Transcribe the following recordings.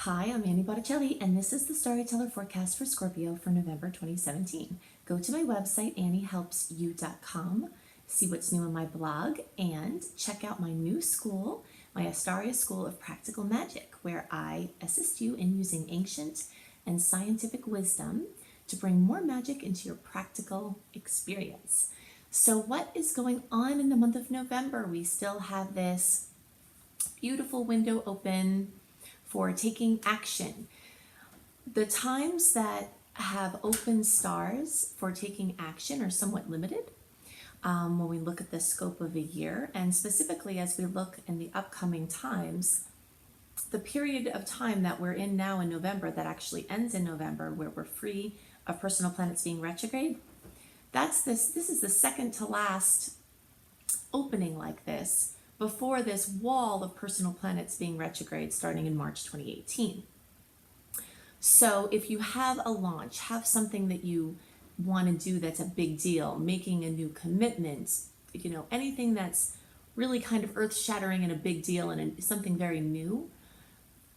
Hi, I'm Annie Botticelli, and this is the Storyteller Forecast for Scorpio for November 2017. Go to my website, anniehelpsyou.com, see what's new in my blog, and check out my new school, my Astaria School of Practical Magic, where I assist you in using ancient and scientific wisdom to bring more magic into your practical experience. So what is going on in the month of November? We still have this beautiful window open for taking action. The times that have open stars for taking action are somewhat limited when we look at the scope of a year, and specifically as we look in the upcoming times, the period of time that we're in now in November that actually ends in November, where we're free of personal planets being retrograde. This is the second to last opening like this before this wall of personal planets being retrograde starting in March 2018. So if you have a launch, have something that you want to do that's a big deal, making a new commitment, anything that's really kind of earth-shattering and a big deal and something very new,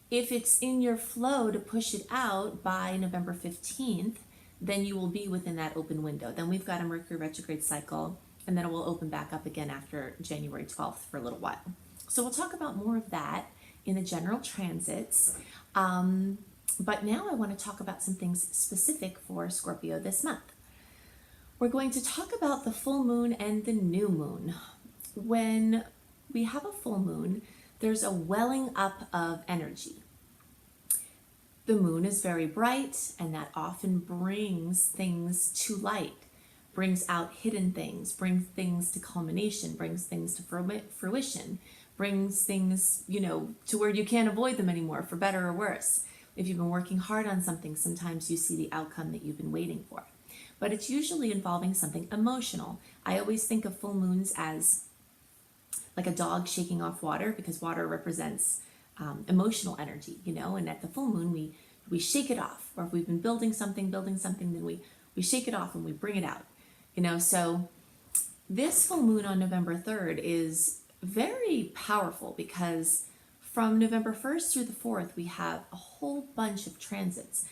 if it's in your flow to push it out by November 15th, then you will be within that open window. Then we've got a Mercury retrograde cycle, and then it will open back up again after January 12th for a little while. So we'll talk about more of that in the general transits. But now I want to talk about some things specific for Scorpio this month. We're going to talk about the full moon and the new moon. When we have a full moon, there's a welling up of energy. The moon is very bright, and that often brings things to light, brings out hidden things, brings things to culmination, brings things to fruition, brings things, to where you can't avoid them anymore, for better or worse. If you've been working hard on something, sometimes you see the outcome that you've been waiting for. But it's usually involving something emotional. I always think of full moons as like a dog shaking off water, because water represents emotional energy, and at the full moon we shake it off. Or if we've been building something, then we shake it off and we bring it out. So this full moon on November 3rd is very powerful, because from November 1st through the 4th, we have a whole bunch of transits,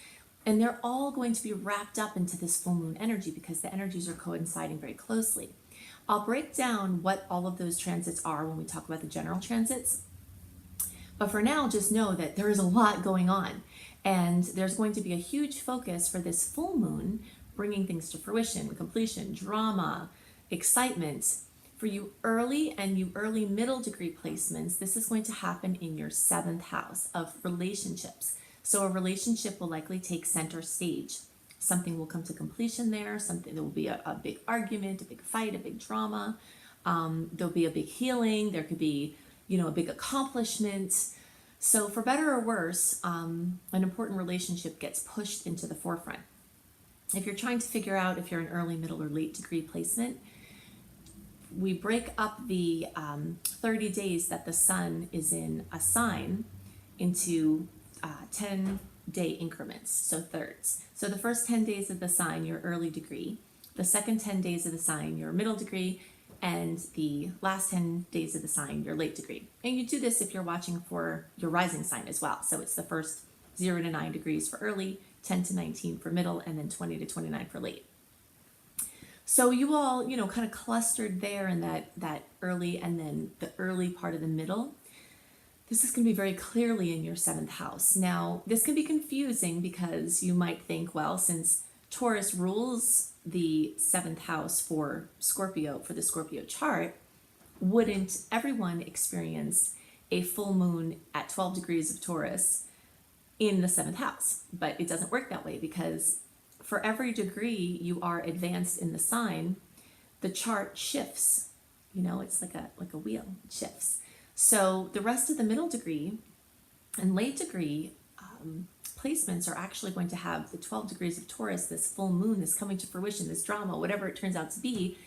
and they're all going to be wrapped up into this full moon energy because the energies are coinciding very closely. I'll break down what all of those transits are when we talk about the general transits. But for now, just know that there is a lot going on, and there's going to be a huge focus for this full moon, bringing things to fruition, completion, drama, excitement. For you early and you early middle degree placements, this is going to happen in your 7th house of relationships. So a relationship will likely take center stage. Something will come to completion there. There will be a big argument, a big fight, a big drama. There'll be a big healing. There could be, a big accomplishment. So for better or worse, an important relationship gets pushed into the forefront. If you're trying to figure out if you're an early, middle, or late degree placement, we break up the 30 days that the sun is in a sign into 10-day increments, so thirds. So the first 10 days of the sign, your early degree. The second 10 days of the sign, your middle degree. And the last 10 days of the sign, your late degree. And you do this if you're watching for your rising sign as well. So it's the first 0 to 9 degrees for early, 10 to 19 for middle, and then 20 to 29 for late. So you all, kind of clustered there in that early and then the early part of the middle. This is going to be very clearly in your 7th house. Now, this can be confusing because you might think, well, since Taurus rules the 7th house for Scorpio, for the Scorpio chart, wouldn't everyone experience a full moon at 12 degrees of Taurus in the 7th house? But it doesn't work that way, because for every degree you are advanced in the sign, the chart shifts. It's like a wheel, it shifts. So the rest of the middle degree and late degree placements are actually going to have the 12 degrees of Taurus, this full moon, this coming to fruition, this drama, whatever it turns out to be,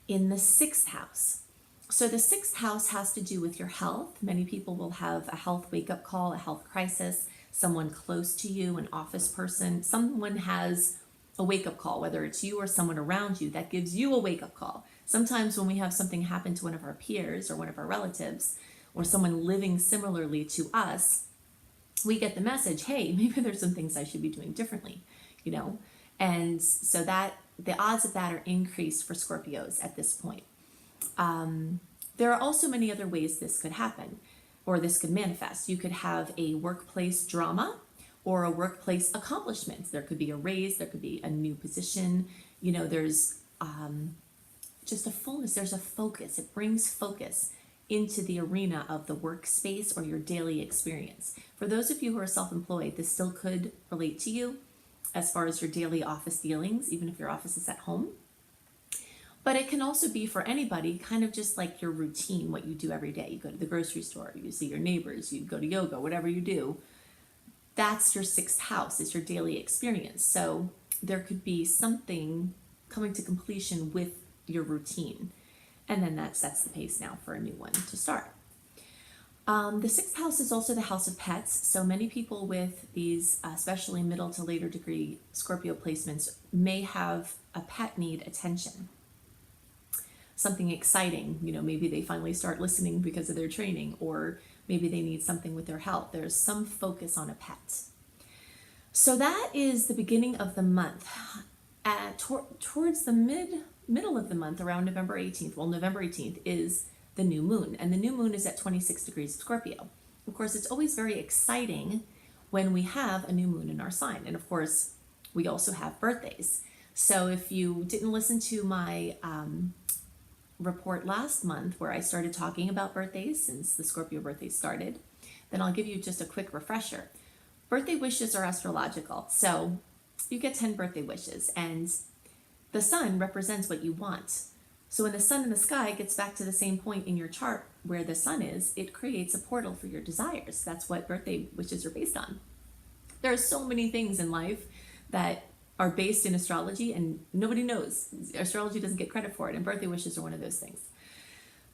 in the 6th house. So the 6th house has to do with your health. Many people will have a health wake-up call, a health crisis, someone close to you, an office person, someone has a wake-up call, whether it's you or someone around you that gives you a wake-up call. Sometimes when we have something happen to one of our peers or one of our relatives or someone living similarly to us, we get the message, hey, maybe there's some things I should be doing differently, you know? And so that the odds of that are increased for Scorpios at this point. There are also many other ways this could happen or this could manifest. You could have a workplace drama or a workplace accomplishment. There could be a raise, there could be a new position. You know, there's just a fullness, there's a focus. It brings focus into the arena of the workspace or your daily experience. For those of you who are self-employed, this still could relate to you as far as your daily office dealings, even if your office is at home. But it can also be for anybody kind of just like your routine, what you do every day. You go to the grocery store, you see your neighbors, you go to yoga, whatever you do. That's your sixth house, it's your daily experience. So there could be something coming to completion with your routine. And then that sets the pace now for a new one to start. The sixth house is also the house of pets. So many people with these, especially middle to later degree Scorpio placements, may have a pet need attention. Something exciting, you know, maybe they finally start listening because of their training, or maybe they need something with their health. There's some focus on a pet. So that is the beginning of the month. Towards the middle of the month, around November 18th, well, November 18th is the new moon, and the new moon is at 26 degrees of Scorpio. Of course, it's always very exciting when we have a new moon in our sign. And of course, we also have birthdays. So if you didn't listen to my report last month where I started talking about birthdays since the Scorpio birthday started, then I'll give you just a quick refresher. Birthday wishes are astrological. So you get 10 birthday wishes, and the sun represents what you want. So when the sun in the sky gets back to the same point in your chart where the sun is, it creates a portal for your desires. That's what birthday wishes are based on. There are so many things in life that are based in astrology and nobody knows. Astrology doesn't get credit for it, and birthday wishes are one of those things.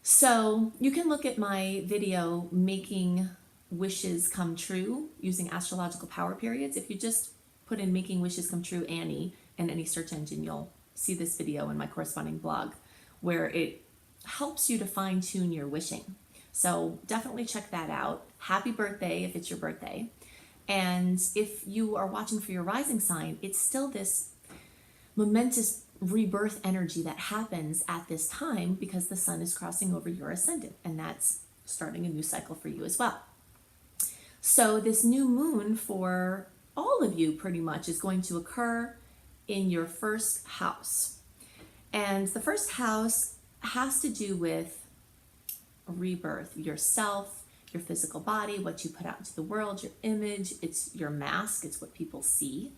So you can look at my video, Making Wishes Come True, using astrological power periods. If you just put in Making Wishes Come True Annie in any search engine, you'll see this video in my corresponding blog where it helps you to fine tune your wishing. So definitely check that out. Happy birthday if it's your birthday. And if you are watching for your rising sign, it's still this momentous rebirth energy that happens at this time because the sun is crossing over your ascendant, and that's starting a new cycle for you as well. So this new moon for all of you pretty much is going to occur in your first house. And the first house has to do with rebirth, yourself, your physical body, what you put out into the world, your image. It's your mask. It's what people see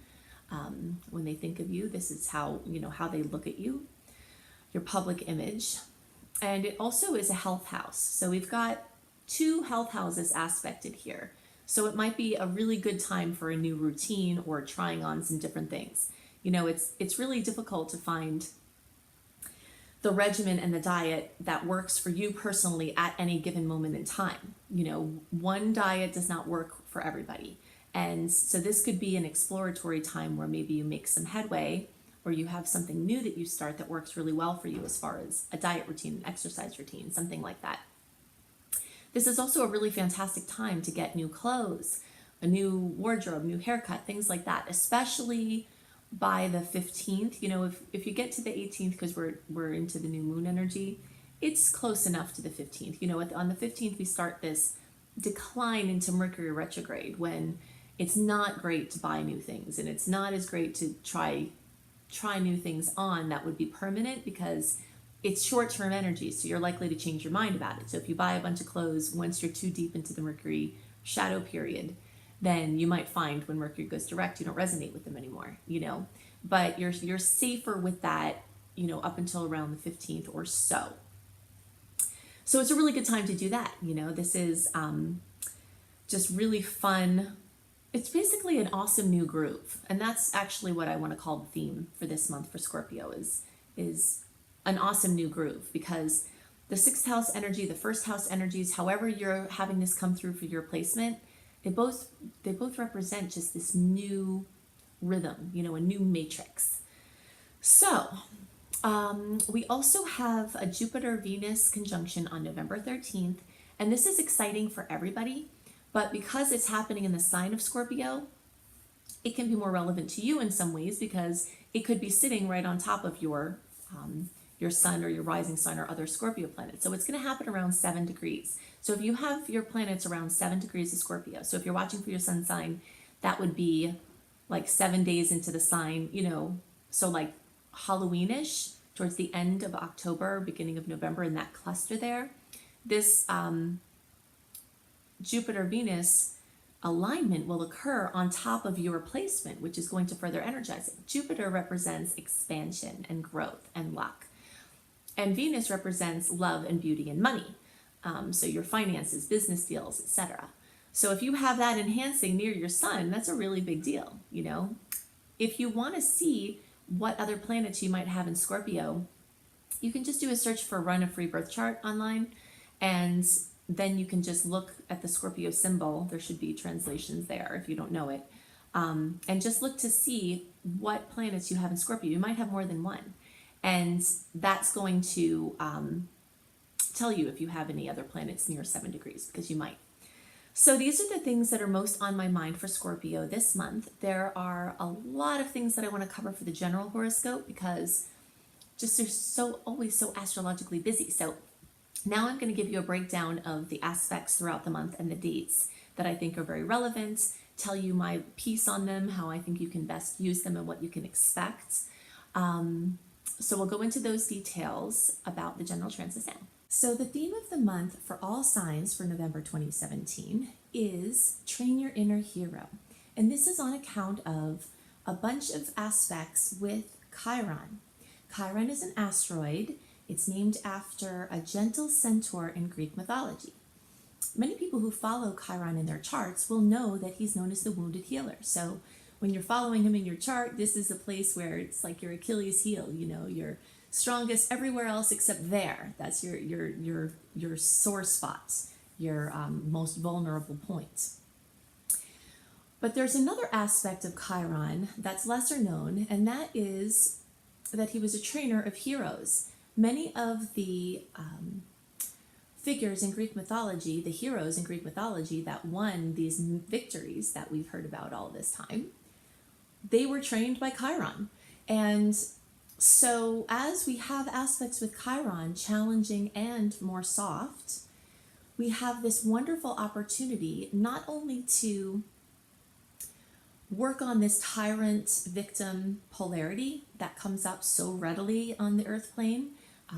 when they think of you. This is how, you know, how they look at you, your public image. And it also is a health house. So we've got 2 health houses aspected here. So it might be a really good time for a new routine or trying on some different things. You know, it's really difficult to find the regimen and the diet that works for you personally at any given moment in time. You know, one diet does not work for everybody. And so this could be an exploratory time where maybe you make some headway or you have something new that you start that works really well for you as far as a diet routine, an exercise routine, something like that. This is also a really fantastic time to get new clothes, a new wardrobe, new haircut, things like that, especially by the 15th. You know, if you get to the 18th, because we're into the new moon energy, it's close enough to the 15th. You know, on the 15th, we start this decline into Mercury retrograde when it's not great to buy new things, and it's not as great to try new things on that would be permanent because it's short-term energy, so you're likely to change your mind about it. So if you buy a bunch of clothes, once you're too deep into the Mercury shadow period, then you might find when Mercury goes direct, you don't resonate with them anymore, you know. But you're safer with that, you know, up until around the 15th or so. So it's a really good time to do that, you know. This is just really fun. It's basically an awesome new groove. And that's actually what I want to call the theme for this month for Scorpio is an awesome new groove, because the 6th house energy, the 1st house energies, however you're having this come through for your placement, they both represent just this new rhythm, you know, a new matrix. So we also have a Jupiter-Venus conjunction on November 13th, and this is exciting for everybody, But because it's happening in the sign of Scorpio, it can be more relevant to you in some ways because it could be sitting right on top of your sun or your rising sun or other Scorpio planets. So it's going to happen around 7 degrees. So if you have your planets around 7 degrees of Scorpio, so if you're watching for your sun sign, that would be like 7 days into the sign, you know, so like Halloweenish, towards the end of October, beginning of November, in that cluster there. This Jupiter-Venus alignment will occur on top of your placement, which is going to further energize it. Jupiter represents expansion and growth and luck. And Venus represents love and beauty and money. So your finances, business deals, etc. So if you have that enhancing near your sun, that's a really big deal, you know. If you want to see what other planets you might have in Scorpio, you can just do a search for Run a Free Birth Chart online, and then you can just look at the Scorpio symbol. There should be translations there if you don't know it. And just look to see what planets you have in Scorpio. You might have more than one. And that's going to tell you if you have any other planets near 7 degrees, because you might. So these are the things that are most on my mind for Scorpio this month. There are a lot of things that I want to cover for the general horoscope because just they're always so astrologically busy. So now I'm going to give you a breakdown of the aspects throughout the month and the dates that I think are very relevant, tell you my piece on them, how I think you can best use them and what you can expect. So we'll go into those details about the general transits now. So the theme of the month for all signs for November 2017 is Train Your Inner Hero. And this is on account of a bunch of aspects with Chiron. Chiron is an asteroid. It's named after a gentle centaur in Greek mythology. Many people who follow Chiron in their charts will know that he's known as the wounded healer. So when you're following him in your chart, this is a place where it's like your Achilles heel, you know, you're strongest everywhere else except there. That's your sore spots, your most vulnerable point. But there's another aspect of Chiron that's lesser known, and that is that he was a trainer of heroes. Many of the figures in Greek mythology, the heroes in Greek mythology that won these victories that we've heard about all this time, they were trained by Chiron. And so as we have aspects with Chiron, challenging and more soft, we have this wonderful opportunity not only to work on this tyrant-victim polarity that comes up so readily on the earth plane.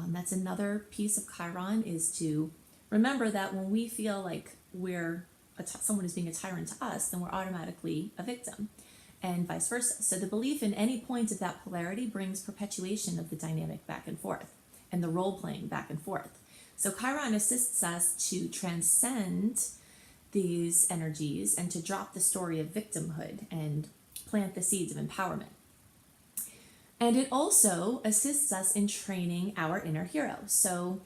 That's another piece of Chiron, is to remember that when we feel like someone is being a tyrant to us, then we're automatically a victim, and vice versa. So the belief in any point of that polarity brings perpetuation of the dynamic back and forth and the role-playing back and forth. So Chiron assists us to transcend these energies and to drop the story of victimhood and plant the seeds of empowerment. And it also assists us in training our inner hero. So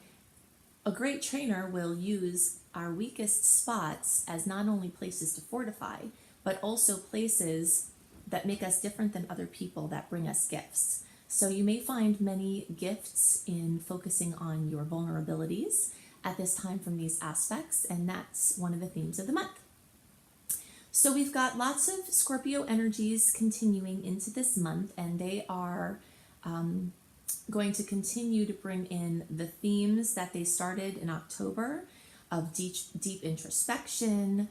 a great trainer will use our weakest spots as not only places to fortify, but also places that make us different than other people, that bring us gifts. So you may find many gifts in focusing on your vulnerabilities at this time from these aspects, and that's one of the themes of the month. So we've got lots of Scorpio energies continuing into this month, and they are going to continue to bring in the themes that they started in October of deep introspection,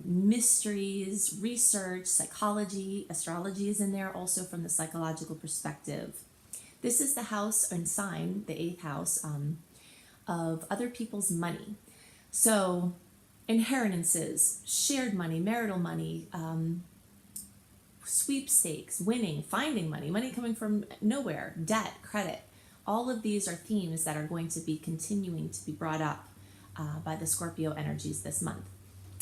mysteries, research, psychology. Astrology is in there also from the psychological perspective. This is the house and sign, the 8th house, of other people's money. So inheritances, shared money, marital money, sweepstakes, winning, finding money, money coming from nowhere, debt, credit. All of these are themes that are going to be continuing to be brought up by the Scorpio energies this month.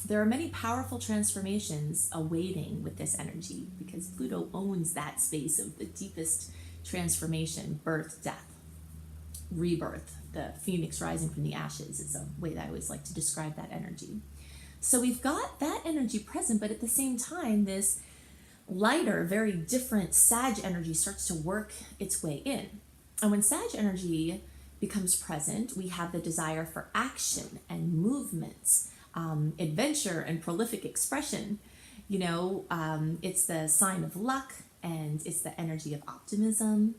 There are many powerful transformations awaiting with this energy because Pluto owns that space of the deepest transformation, birth, death, rebirth, the phoenix rising from the ashes is a way that I always like to describe that energy. So we've got that energy present, but at the same time, this lighter, very different Sag energy starts to work its way in. And when Sag energy becomes present, we have the desire for action and movements, adventure and prolific expression. It's the sign of luck, and it's the energy of optimism,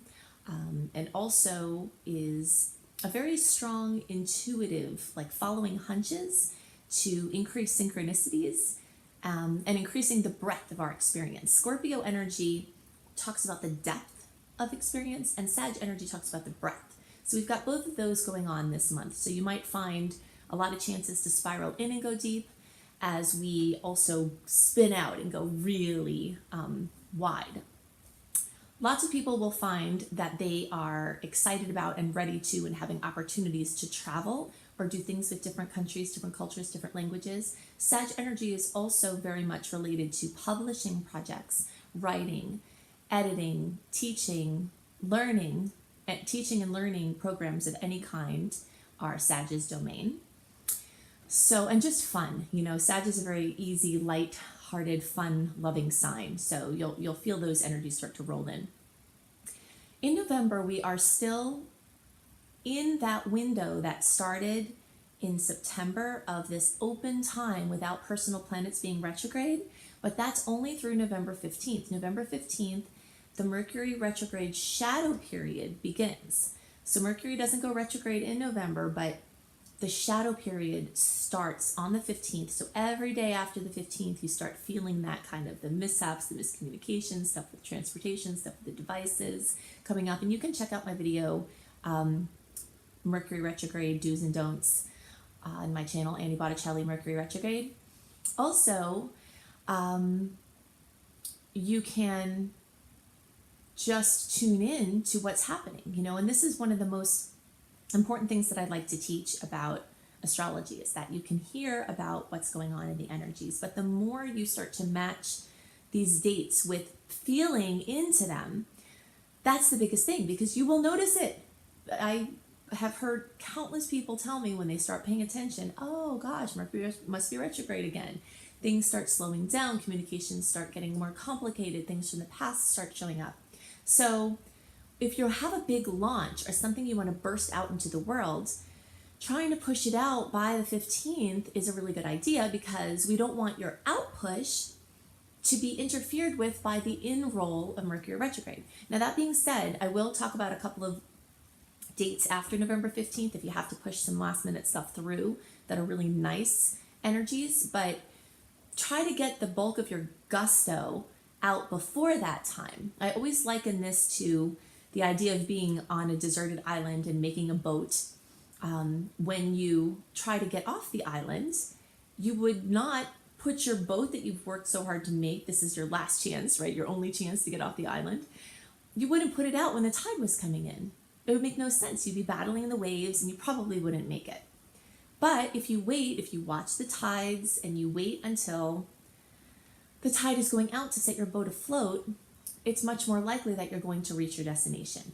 and also is a very strong intuitive, like following hunches to increase synchronicities, and increasing the breadth of our experience. Scorpio energy talks about the depth of experience, and Sag energy talks about the breadth. So we've got both of those going on this month. So you might find a lot of chances to spiral in and go deep, as we also spin out and go really wide. Lots of people will find that they are excited about and ready to and having opportunities to travel or do things with different countries, different cultures, different languages. Sag energy is also very much related to publishing projects, writing, editing, teaching, learning. Teaching and learning programs of any kind are Sag's domain. So, and just fun, Sag is a very easy, light-hearted, fun-loving sign. So you'll feel those energies start to roll in. In November, we are still in that window that started in September of this open time without personal planets being retrograde, but that's only through November 15th. November 15th, the Mercury retrograde shadow period begins. So Mercury doesn't go retrograde in November, but the shadow period starts on the 15th. So every day after the 15th, you start feeling that kind of the mishaps, the miscommunication, stuff with transportation, stuff with the devices coming up. And you can check out my video, Mercury retrograde do's and don'ts, on my channel, Annie Botticelli, Mercury retrograde. Also, you can just tune in to what's happening, and this is one of the most important things that I'd like to teach about astrology, is that you can hear about what's going on in the energies, but the more you start to match these dates with feeling into them, that's the biggest thing, because you will notice it. I have heard countless people tell me when they start paying attention, oh gosh, Mercury must be retrograde again. Things start slowing down, communications start getting more complicated, things from the past start showing up. So if you have a big launch or something you want to burst out into the world, trying to push it out by the 15th is a really good idea, because we don't want your out push to be interfered with by the in-roll of Mercury retrograde. Now, that being said, I will talk about a couple of dates after November 15th if you have to push some last minute stuff through that are really nice energies, but try to get the bulk of your gusto out before that time. I always liken this to the idea of being on a deserted island and making a boat. When you try to get off the island, you would not put your boat that you've worked so hard to make, this is your last chance, right? Your only chance to get off the island. You wouldn't put it out when the tide was coming in. It would make no sense. You'd be battling the waves and you probably wouldn't make it. But if you wait, if you watch the tides and you wait until the tide is going out to set your boat afloat, it's much more likely that you're going to reach your destination.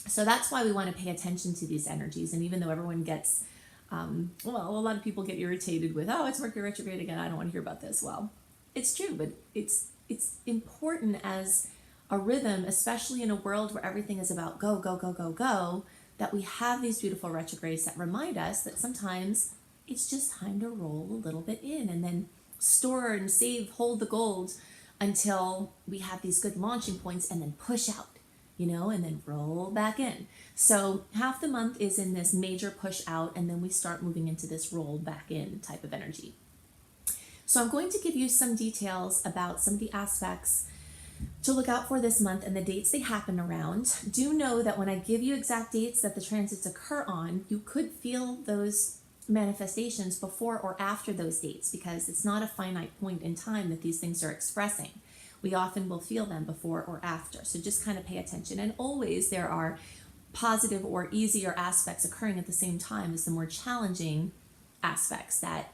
So that's why we want to pay attention to these energies. And even though everyone gets, a lot of people get irritated with, oh, it's Mercury retrograde again, I don't want to hear about this. Well, it's true, but it's important as a rhythm, especially in a world where everything is about go, go, go, go, go, that we have these beautiful retrogrades that remind us that sometimes it's just time to roll a little bit in and then store and save, hold the gold until we have these good launching points and then push out, and then roll back in. So half the month is in this major push out, and then we start moving into this roll back in type of energy. So I'm going to give you some details about some of the aspects to look out for this month and the dates they happen around. Do know that when I give you exact dates that the transits occur on, you could feel those manifestations before or after those dates, because it's not a finite point in time that these things are expressing. We often will feel them before or after. So just kind of pay attention. And always there are positive or easier aspects occurring at the same time as the more challenging aspects that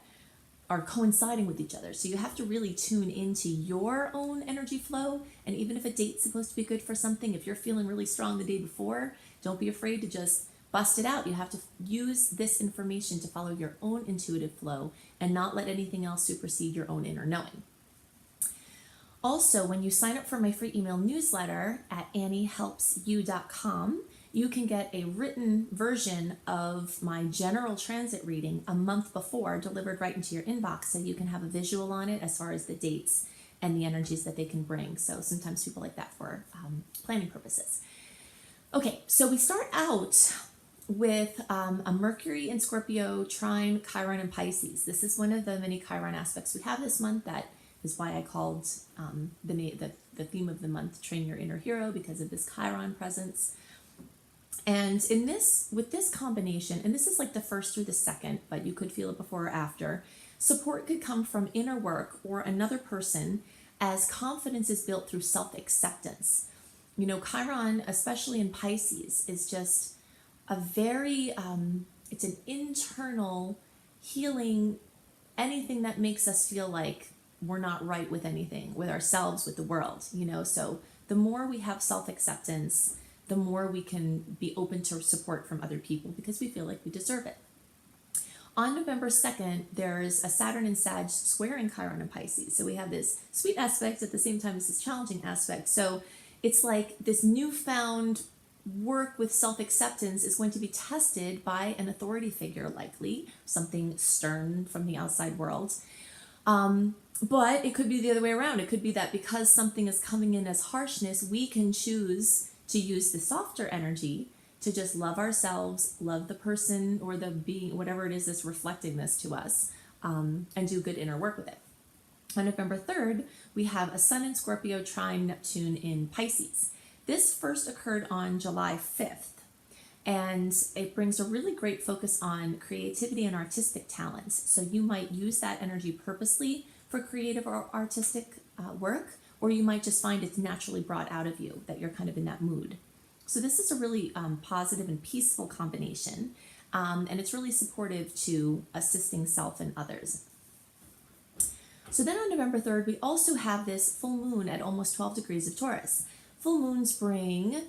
are coinciding with each other. So you have to really tune into your own energy flow. And even if a date's supposed to be good for something, if you're feeling really strong the day before, don't be afraid to just bust it out. You have to use this information to follow your own intuitive flow and not let anything else supersede your own inner knowing. Also, when you sign up for my free email newsletter at anniehelpsyou.com, you can get a written version of my general transit reading a month before, delivered right into your inbox, so you can have a visual on it as far as the dates and the energies that they can bring. So sometimes people like that for planning purposes. Okay, so we start out with a Mercury in Scorpio trine Chiron and Pisces. This is one of the many Chiron aspects we have this month. That is why I called the theme of the month Train Your Inner Hero, because of this Chiron presence. And with this combination, and this is like the first through the second, but you could feel it before or after, support could come from inner work or another person, as confidence is built through self-acceptance. You know, Chiron, especially in Pisces, is just a very, it's an internal healing, anything that makes us feel like we're not right with anything, with ourselves, with the world, you know. So the more we have self-acceptance, the more we can be open to support from other people because we feel like we deserve it. On November 2nd, there's a Saturn and Sag squaring Chiron and Pisces. So we have this sweet aspect at the same time as this challenging aspect. So it's like this newfound work with self-acceptance is going to be tested by an authority figure, likely something stern from the outside world. But it could be the other way around. It could be that because something is coming in as harshness, we can choose to use the softer energy to just love ourselves, love the person or the being, whatever it is that's reflecting this to us, and do good inner work with it. On November 3rd, we have a Sun in Scorpio trine Neptune in Pisces. This first occurred on July 5th, and it brings a really great focus on creativity and artistic talents. So you might use that energy purposely for creative or artistic work, or you might just find it's naturally brought out of you, that you're kind of in that mood. So this is a really positive and peaceful combination, and it's really supportive to assisting self and others. So then on November 3rd, we also have this full moon at almost 12 degrees of Taurus. Full moons bring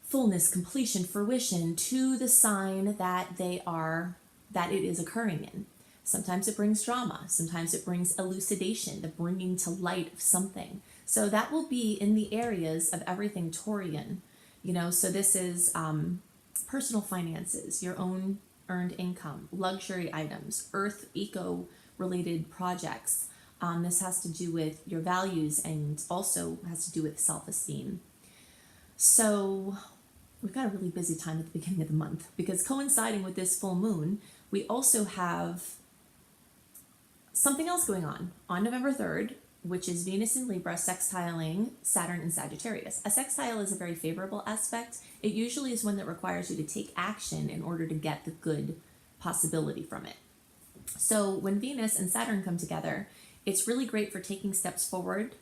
fullness, completion, fruition to the sign that it is occurring in. Sometimes it brings drama. Sometimes it brings elucidation, the bringing to light of something. So that will be in the areas of everything Taurian, you know. So this is personal finances, your own earned income, luxury items, earth, eco-related projects. This has to do with your values and also has to do with self-esteem. So we've got a really busy time at the beginning of the month because coinciding with this full moon, we also have something else going on November 3rd, which is Venus in Libra sextiling Saturn in Sagittarius. A sextile is a very favorable aspect. It usually is one that requires you to take action in order to get the good possibility from it. So when Venus and Saturn come together, it's really great for taking steps forward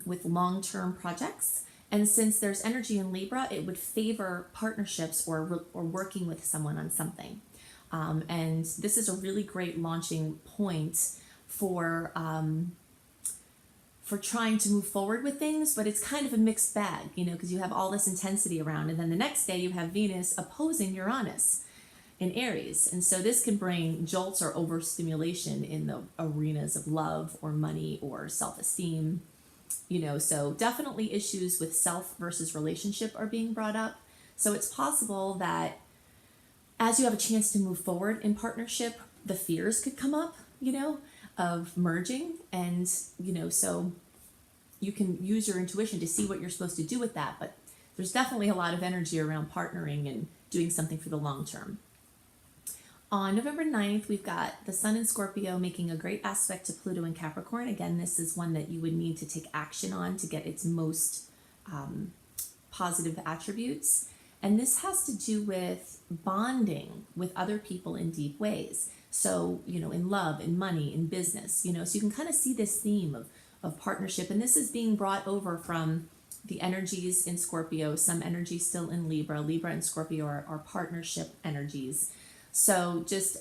with long-term projects. And since there's energy in Libra, it would favor partnerships or working with someone on something. And this is a really great launching point for trying to move forward with things, but it's kind of a mixed bag, you know, because you have all this intensity around, and then the next day you have Venus opposing Uranus in Aries. And so this can bring jolts or overstimulation in the arenas of love or money or self-esteem, you know. So definitely issues with self versus relationship are being brought up. So it's possible that as you have a chance to move forward in partnership, the fears could come up, you know, of merging. And, you know, so you can use your intuition to see what you're supposed to do with that. But there's definitely a lot of energy around partnering and doing something for the long term. On November 9th, we've got the Sun in Scorpio making a great aspect to Pluto in Capricorn. Again, this is one that you would need to take action on to get its most positive attributes. And this has to do with bonding with other people in deep ways. So, you know, in love, in money, in business, you know, so you can kind of see this theme of partnership. And this is being brought over from the energies in Scorpio, some energies still in Libra. Libra and Scorpio are partnership energies. So just,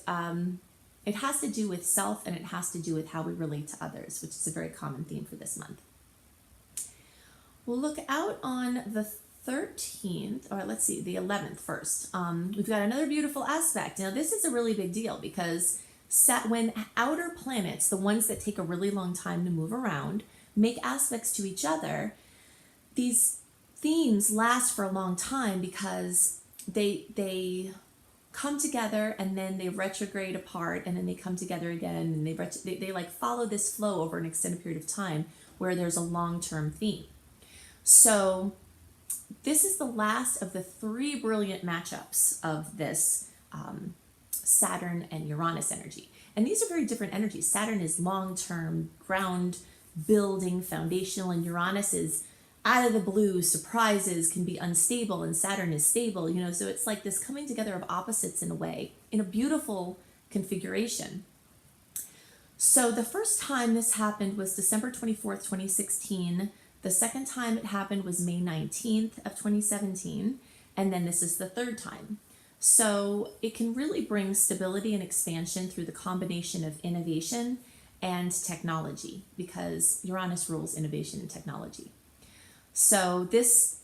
it has to do with self, and it has to do with how we relate to others, which is a very common theme for this month. We'll look out on the 13th, or let's see, the 11th first. We've got another beautiful aspect. Now, this is a really big deal because when outer planets, the ones that take a really long time to move around, make aspects to each other, these themes last for a long time because they come together and then they retrograde apart and then they come together again, and they like follow this flow over an extended period of time where there's a long-term theme. So this is the last of the 3 brilliant matchups of this Saturn and Uranus energy. And these are very different energies. Saturn is long-term, ground building, foundational, and Uranus is out of the blue, surprises, can be unstable, and Saturn is stable, so it's like this coming together of opposites in a way, in a beautiful configuration. So the first time this happened was December 24th, 2016. The second time it happened was May 19th of 2017. And then this is the third time. So it can really bring stability and expansion through the combination of innovation and technology, because Uranus rules innovation and technology. So this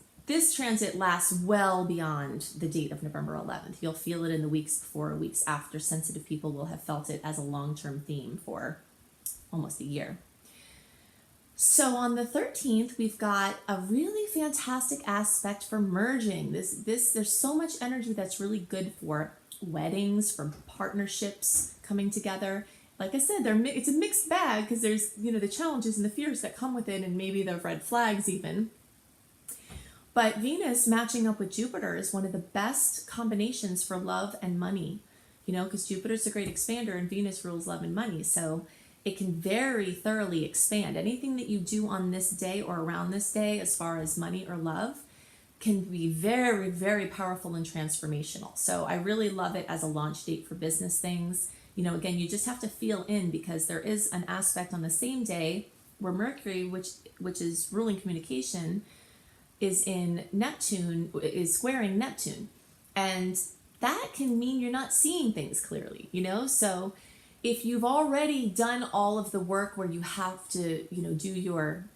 transit lasts well beyond the date of November 11th. You'll feel it in the weeks before or weeks after. Sensitive people will have felt it as a long-term theme for almost a year. So on the 13th, we've got a really fantastic aspect for merging. There's so much energy that's really good for weddings, for partnerships coming together. Like I said, it's a mixed bag because there's, the challenges and the fears that come with it, and maybe the red flags even. But Venus matching up with Jupiter is one of the best combinations for love and money, because Jupiter's a great expander and Venus rules love and money. So it can very thoroughly expand. Anything that you do on this day or around this day, as far as money or love, can be very, very powerful and transformational. So I really love it as a launch date for business things. Again, you just have to feel in, because there is an aspect on the same day where Mercury, which is ruling communication, is in Neptune, is squaring Neptune. And that can mean you're not seeing things clearly, So if you've already done all of the work where you have to, do your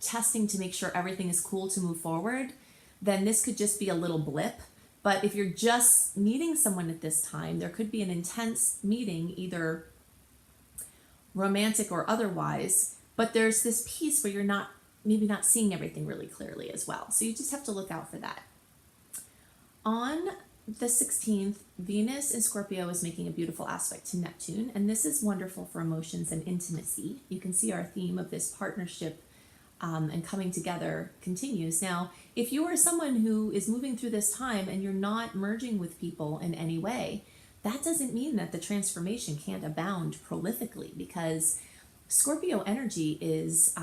testing to make sure everything is cool to move forward, then this could just be a little blip. But if you're just meeting someone at this time, there could be an intense meeting, either romantic or otherwise, but there's this piece where you're maybe not seeing everything really clearly as well. So you just have to look out for that. On the 16th, Venus in Scorpio is making a beautiful aspect to Neptune, and this is wonderful for emotions and intimacy. You can see our theme of this partnership and coming together continues. Now, if you are someone who is moving through this time and you're not merging with people in any way, that doesn't mean that the transformation can't abound prolifically, because Scorpio energy is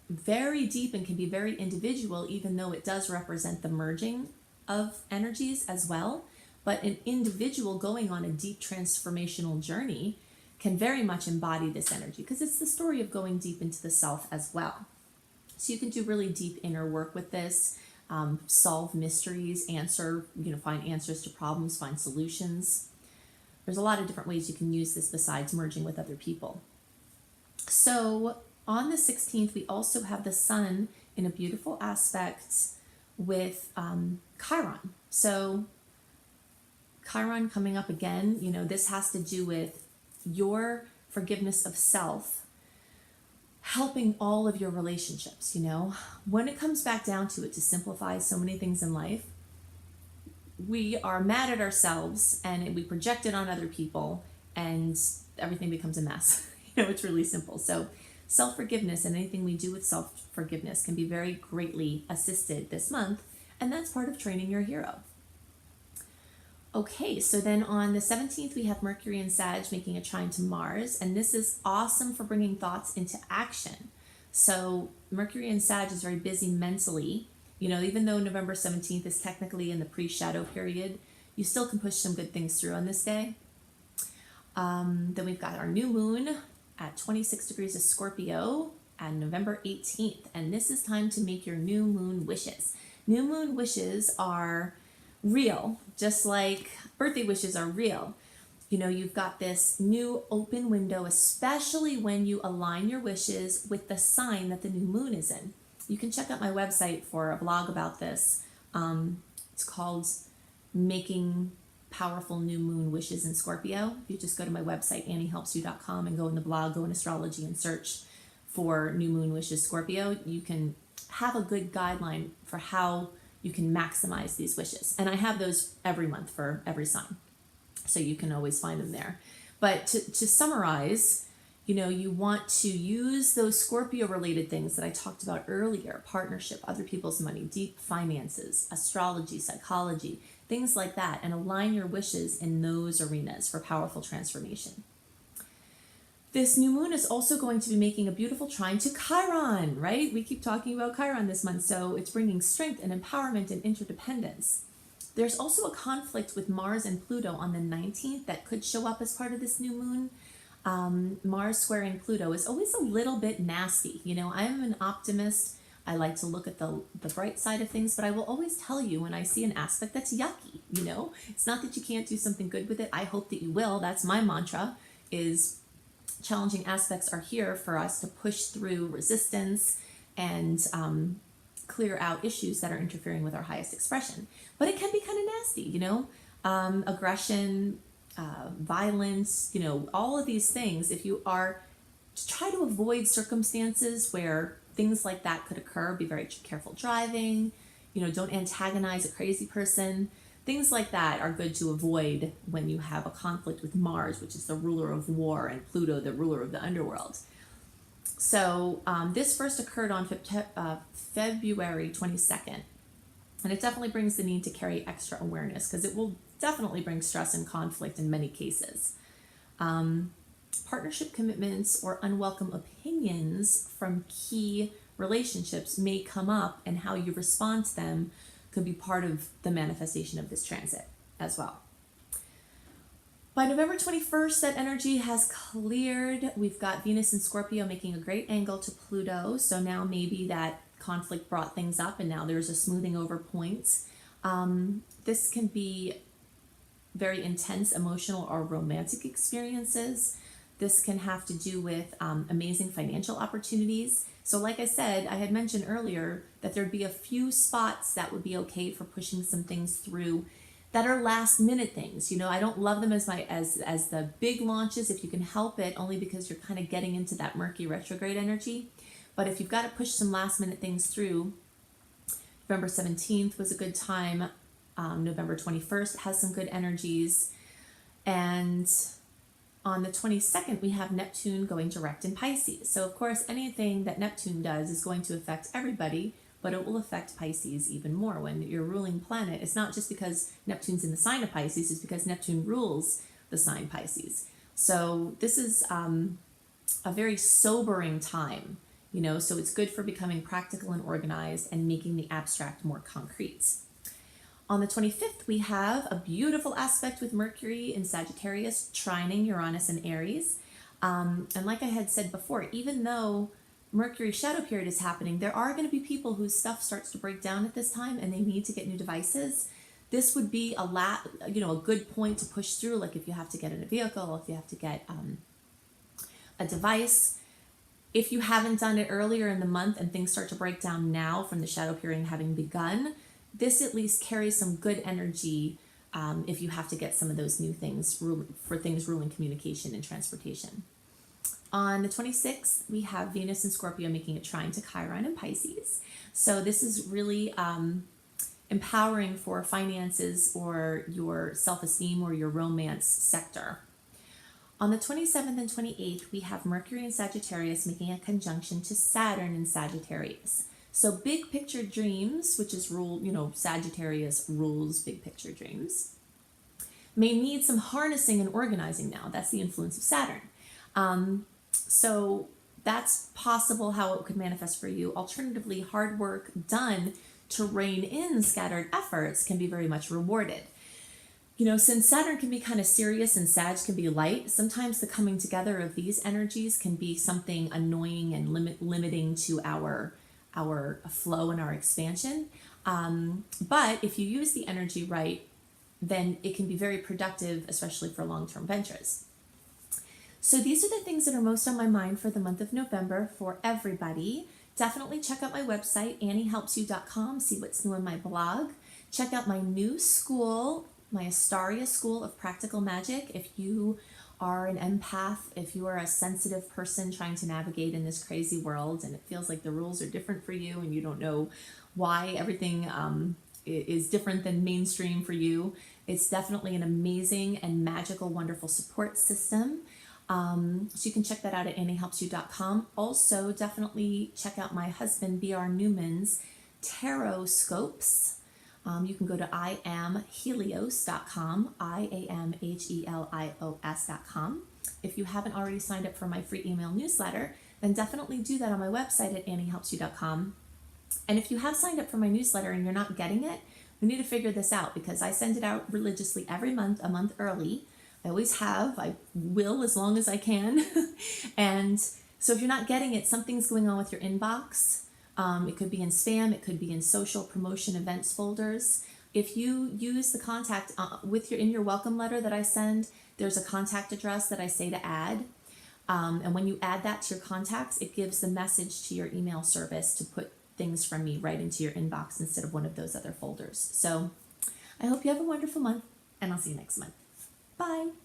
very deep and can be very individual, even though it does represent the merging of energies as well. But an individual going on a deep transformational journey can very much embody this energy, because it's the story of going deep into the self as well. So you can do really deep inner work with this, solve mysteries, find answers to problems, find solutions. There's a lot of different ways you can use this besides merging with other people. So on the 16th, we also have the Sun in a beautiful aspect with Chiron. So Chiron coming up again, this has to do with your forgiveness of self, helping all of your relationships. When it comes back down to it, to simplify so many things in life, we are mad at ourselves and we project it on other people, and everything becomes a mess. It's really simple. So self-forgiveness and anything we do with self-forgiveness can be very greatly assisted this month, and that's part of training your hero. Okay, so then on the 17th, we have Mercury in Sag making a trine to Mars, and this is awesome for bringing thoughts into action. So Mercury in Sag is very busy mentally. Even though November 17th is technically in the pre-shadow period, you still can push some good things through on this day. Then we've got our new moon at 26 degrees of Scorpio on November 18th, and this is time to make your new moon wishes. New moon wishes are real, just like birthday wishes are real. You've got this new open window, especially when you align your wishes with the sign that the new moon is in. You can check out my website for a blog about this. It's called Making Powerful New Moon Wishes in Scorpio. If you just go to my website, anniehelpsyou.com, and go in the blog, go in Astrology, and search for New Moon Wishes Scorpio, you can have a good guideline for how you can maximize these wishes. And I have those every month for every sign, so you can always find them there. But to summarize, you want to use those Scorpio related things that I talked about earlier: partnership, other people's money, deep finances, astrology, psychology, things like that, and align your wishes in those arenas for powerful transformation. This new moon is also going to be making a beautiful trine to Chiron, right? We keep talking about Chiron this month, so it's bringing strength and empowerment and interdependence. There's also a conflict with Mars and Pluto on the 19th that could show up as part of this new moon. Mars squaring Pluto is always a little bit nasty. I'm an optimist. I like to look at the bright side of things, but I will always tell you when I see an aspect that's yucky. It's not that you can't do something good with it. I hope that you will. That's my mantra, is challenging aspects are here for us to push through resistance and clear out issues that are interfering with our highest expression. But it can be kind of nasty, aggression, violence, all of these things. If you are to try to avoid circumstances where things like that could occur, be very careful driving, don't antagonize a crazy person. Things like that are good to avoid when you have a conflict with Mars, which is the ruler of war, and Pluto, the ruler of the underworld. So this first occurred on February 22nd. And it definitely brings the need to carry extra awareness, because it will definitely bring stress and conflict in many cases. Partnership commitments or unwelcome opinions from key relationships may come up, and how you respond to them could be part of the manifestation of this transit as well. By November 21st, that energy has cleared. We've got Venus in Scorpio making a great angle to Pluto. So now maybe that conflict brought things up, and now there's a smoothing over points. This can be very intense emotional or romantic experiences. This can have to do with amazing financial opportunities. So like I said, I had mentioned earlier that there'd be a few spots that would be okay for pushing some things through that are last minute things. I don't love them as the big launches if you can help it, only because you're kind of getting into that murky retrograde energy. But if you've got to push some last minute things through, November 17th was a good time. November 21st has some good energies. And on the 22nd, we have Neptune going direct in Pisces. So, of course, anything that Neptune does is going to affect everybody, but it will affect Pisces even more. When your ruling planet, it's not just because Neptune's in the sign of Pisces, it's because Neptune rules the sign Pisces. So this is a very sobering time, so it's good for becoming practical and organized and making the abstract more concrete. On the 25th, we have a beautiful aspect with Mercury in Sagittarius, trining Uranus and Aries. And like I had said before, even though Mercury's shadow period is happening, there are going to be people whose stuff starts to break down at this time and they need to get new devices. This would be a good point to push through, like if you have to get in a vehicle, if you have to get a device. If you haven't done it earlier in the month and things start to break down now from the shadow period having begun, this at least carries some good energy if you have to get some of those new things for things ruling communication and transportation. On the 26th, we have Venus and Scorpio making a trine to Chiron and Pisces. So this is really empowering for finances or your self-esteem or your romance sector. On the 27th and 28th, we have Mercury in Sagittarius making a conjunction to Saturn in Sagittarius. So big picture dreams, which is Sagittarius rules big picture dreams, may need some harnessing and organizing now. That's the influence of Saturn. So that's possible how it could manifest for you. Alternatively, hard work done to rein in scattered efforts can be very much rewarded. Since Saturn can be kind of serious and Sag can be light, sometimes the coming together of these energies can be something annoying and limiting to our flow and our expansion. But if you use the energy right, then it can be very productive, especially for long-term ventures. So these are the things that are most on my mind for the month of November for everybody. Definitely check out my website, anniehelpsyou.com, see what's new on my blog. Check out my new school, my Astaria School of Practical Magic. If you are an empath, if you are a sensitive person trying to navigate in this crazy world and it feels like the rules are different for you and you don't know why everything is different than mainstream for you, it's definitely an amazing and magical, wonderful support system. So you can check that out at anniehelpsyou.com. Also, definitely check out my husband, B.R. Newman's tarot scopes. You can go to iamhelios.com, iamhelios.com. If you haven't already signed up for my free email newsletter, then definitely do that on my website at anniehelpsyou.com. And if you have signed up for my newsletter and you're not getting it, we need to figure this out, because I send it out religiously every month, a month early. I always have, I will as long as I can. And so if you're not getting it, something's going on with your inbox. It could be in spam, it could be in social promotion events folders. If you use the contact in your welcome letter that I send, there's a contact address that I say to add. And when you add that to your contacts, it gives the message to your email service to put things from me right into your inbox instead of one of those other folders. So I hope you have a wonderful month, and I'll see you next month. Bye.